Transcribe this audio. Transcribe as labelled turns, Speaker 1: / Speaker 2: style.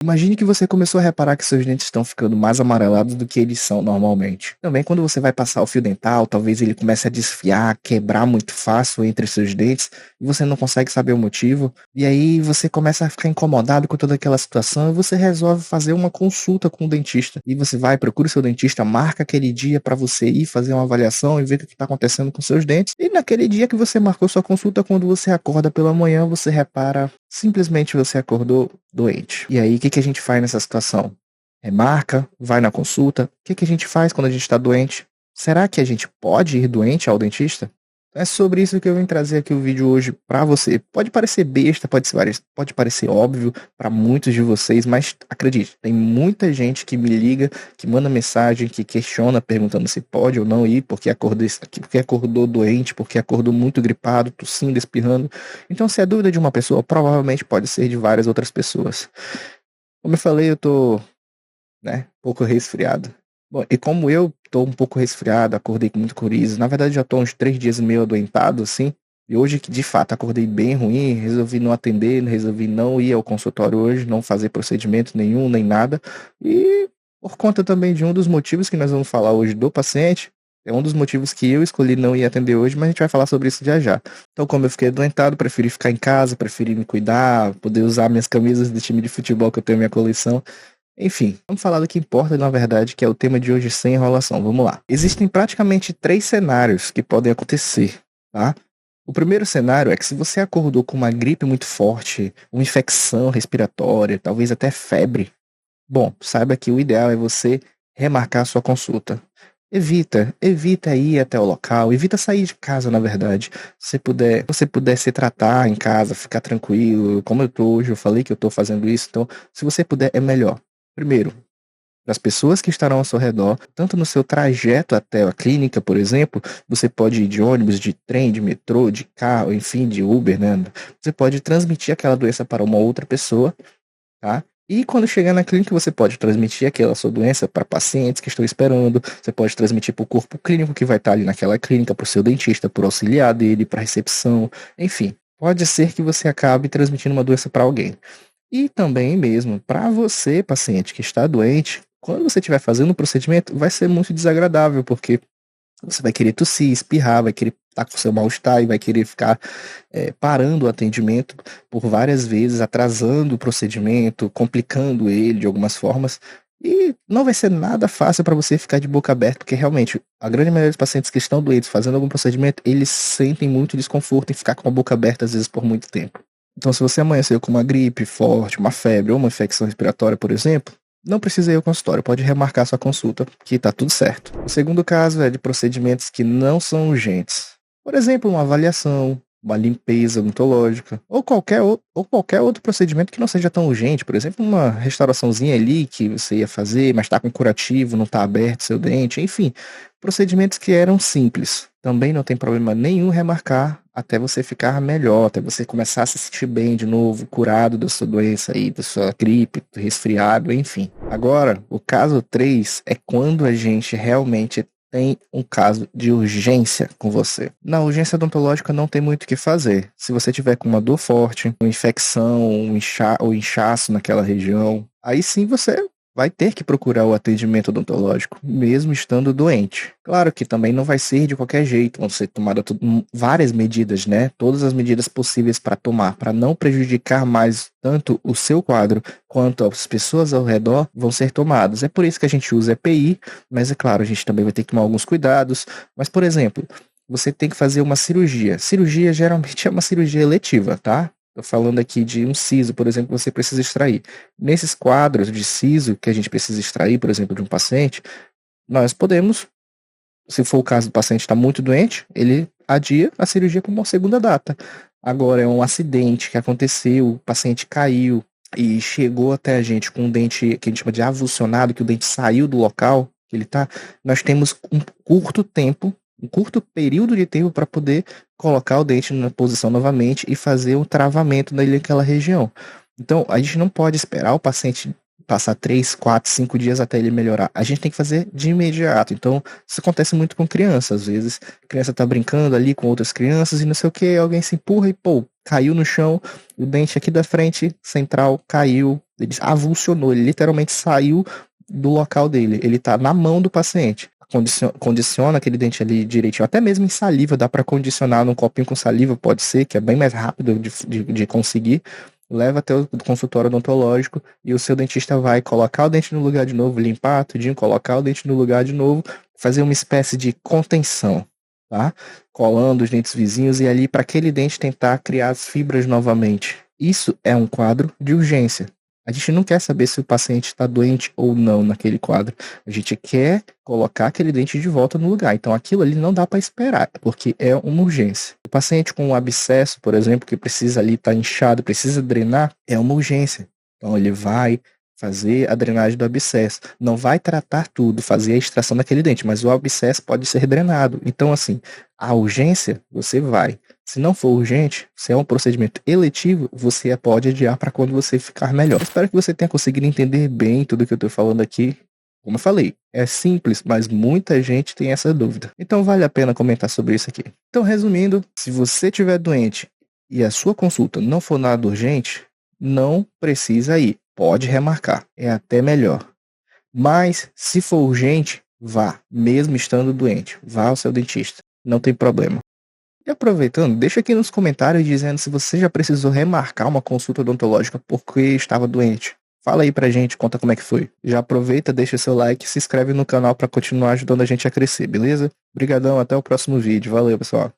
Speaker 1: Imagine que você começou a reparar que seus dentes estão ficando mais amarelados do que eles são normalmente. Também quando você vai passar o fio dental, talvez ele comece a desfiar, quebrar muito fácil entre seus dentes e você não consegue saber o motivo. E aí você começa a ficar incomodado com toda aquela situação e você resolve fazer uma consulta com o dentista. E você vai, procura o seu dentista, marca aquele dia para você ir fazer uma avaliação e ver o que está acontecendo com seus dentes. E naquele dia que você marcou sua consulta, quando você acorda pela manhã, você repara, simplesmente você acordou doente. E aí, o que a gente faz nessa situação? Remarca, vai na consulta. O que a gente faz quando a gente está doente? Será que a gente pode ir doente ao dentista? É sobre isso que eu vim trazer aqui o vídeo hoje para você. Pode parecer besta, pode parecer óbvio para muitos de vocês, mas acredite, tem muita gente que me liga, que manda mensagem, que questiona, perguntando se pode ou não ir, porque acordou doente, porque acordou muito gripado, tossindo, espirrando. Então, se é dúvida de uma pessoa, provavelmente pode ser de várias outras pessoas. Como eu falei, eu tô, um pouco resfriado. Bom, e como eu tô um pouco resfriado, acordei com muito coriza, na verdade já tô uns 3 dias meio adoentado, assim, e hoje que de fato acordei bem ruim, resolvi não atender, resolvi não ir ao consultório hoje, não fazer procedimento nenhum, nem nada, e por conta também de um dos motivos que nós vamos falar hoje do paciente, é um dos motivos que eu escolhi não ir atender hoje, mas a gente vai falar sobre isso já já. Então, como eu fiquei adoentado, preferi ficar em casa, preferi me cuidar, poder usar minhas camisas do time de futebol que eu tenho na minha coleção. Enfim, vamos falar do que importa, na verdade, que é o tema de hoje sem enrolação. Vamos lá. Existem praticamente 3 cenários que podem acontecer, tá? O primeiro cenário é que se você acordou com uma gripe muito forte, uma infecção respiratória, talvez até febre, bom, saiba que o ideal é você remarcar a sua consulta. Evita ir até o local, evita sair de casa, na verdade. Se você puder se tratar em casa, ficar tranquilo, como eu tô hoje, eu falei que eu tô fazendo isso, então, se você puder, é melhor. Primeiro, das pessoas que estarão ao seu redor, tanto no seu trajeto até a clínica, por exemplo, você pode ir de ônibus, de trem, de metrô, de carro, enfim, de Uber, né? Você pode transmitir aquela doença para uma outra pessoa, tá? E quando chegar na clínica, você pode transmitir aquela sua doença para pacientes que estão esperando, você pode transmitir para o corpo clínico que vai estar ali naquela clínica, para o seu dentista, para o auxiliar dele, para a recepção, enfim. Pode ser que você acabe transmitindo uma doença para alguém. E também mesmo, para você, paciente que está doente, quando você estiver fazendo o procedimento, vai ser muito desagradável, porque você vai querer tossir, espirrar, vai querer estar com seu mal-estar e vai querer ficar parando o atendimento por várias vezes, atrasando o procedimento, complicando ele de algumas formas. E não vai ser nada fácil para você ficar de boca aberta, porque realmente a grande maioria dos pacientes que estão doentes fazendo algum procedimento, eles sentem muito desconforto em ficar com a boca aberta às vezes por muito tempo. Então, se você amanheceu com uma gripe forte, uma febre ou uma infecção respiratória, por exemplo, não precisa ir ao consultório, pode remarcar sua consulta, que tá tudo certo. O segundo caso é de procedimentos que não são urgentes. Por exemplo, uma avaliação, uma limpeza odontológica, ou qualquer outro procedimento que não seja tão urgente. Por exemplo, uma restauraçãozinha ali que você ia fazer, mas está com curativo, não está aberto seu dente, enfim. Procedimentos que eram simples. Também não tem problema nenhum remarcar até você ficar melhor, até você começar a se sentir bem de novo, curado da sua doença aí, da sua gripe, do resfriado, enfim. Agora, o caso 3 é quando a gente realmente tem um caso de urgência com você. Na urgência odontológica não tem muito o que fazer. Se você tiver com uma dor forte, uma infecção, ou inchaço naquela região, aí sim você vai ter que procurar o atendimento odontológico, mesmo estando doente. Claro que também não vai ser de qualquer jeito, vão ser tomadas várias medidas, né? Todas as medidas possíveis para tomar, para não prejudicar mais tanto o seu quadro quanto as pessoas ao redor vão ser tomadas. É por isso que a gente usa EPI, mas é claro, a gente também vai ter que tomar alguns cuidados. Mas, por exemplo, você tem que fazer uma cirurgia. Cirurgia geralmente é uma cirurgia eletiva, tá? Estou falando aqui de um siso, por exemplo, que você precisa extrair. Nesses quadros de siso que a gente precisa extrair, por exemplo, de um paciente, nós podemos, se for o caso do paciente estar muito doente, ele adia a cirurgia para uma segunda data. Agora, é um acidente que aconteceu, o paciente caiu e chegou até a gente com um dente que a gente chama de avulsionado, que o dente saiu do local que ele está, nós temos um curto período de tempo para poder colocar o dente na posição novamente e fazer o travamento naquela região. Então, a gente não pode esperar o paciente passar 3, 4, 5 dias até ele melhorar. A gente tem que fazer de imediato. Então, isso acontece muito com criança. Às vezes, a criança tá brincando ali com outras crianças e não sei o que, alguém se empurra e, caiu no chão, o dente aqui da frente, central, caiu, Ele avulsionou, ele literalmente saiu do local dele. Ele tá na mão do paciente. Condiciona aquele dente ali direitinho. Até mesmo em saliva, dá para condicionar num copinho com saliva, pode ser, que é bem mais rápido de conseguir. Leva até o consultório odontológico e o seu dentista vai colocar o dente no lugar de novo, limpar tudinho, colocar o dente no lugar de novo, fazer uma espécie de contenção, tá? Colando os dentes vizinhos e ali para aquele dente tentar criar as fibras novamente. Isso é um quadro de urgência. A gente não quer saber se o paciente está doente ou não naquele quadro. A gente quer colocar aquele dente de volta no lugar. Então aquilo ali não dá para esperar, porque é uma urgência. O paciente com um abscesso, por exemplo, que precisa ali estar inchado, precisa drenar, é uma urgência. Então ele vai fazer a drenagem do abscesso. Não vai tratar tudo, fazer a extração daquele dente, mas o abscesso pode ser drenado. Então, assim, a urgência, você vai. Se não for urgente, se é um procedimento eletivo, você pode adiar para quando você ficar melhor. Espero que você tenha conseguido entender bem tudo que eu estou falando aqui. Como eu falei, é simples, mas muita gente tem essa dúvida. Então vale a pena comentar sobre isso aqui. Então, resumindo, se você estiver doente e a sua consulta não for nada urgente, não precisa ir. Pode remarcar, é até melhor. Mas, se for urgente, vá, mesmo estando doente. Vá ao seu dentista, não tem problema. E aproveitando, deixa aqui nos comentários dizendo se você já precisou remarcar uma consulta odontológica porque estava doente. Fala aí pra gente, conta como é que foi. Já aproveita, deixa seu like e se inscreve no canal para continuar ajudando a gente a crescer, beleza? Obrigadão, até o próximo vídeo. Valeu, pessoal.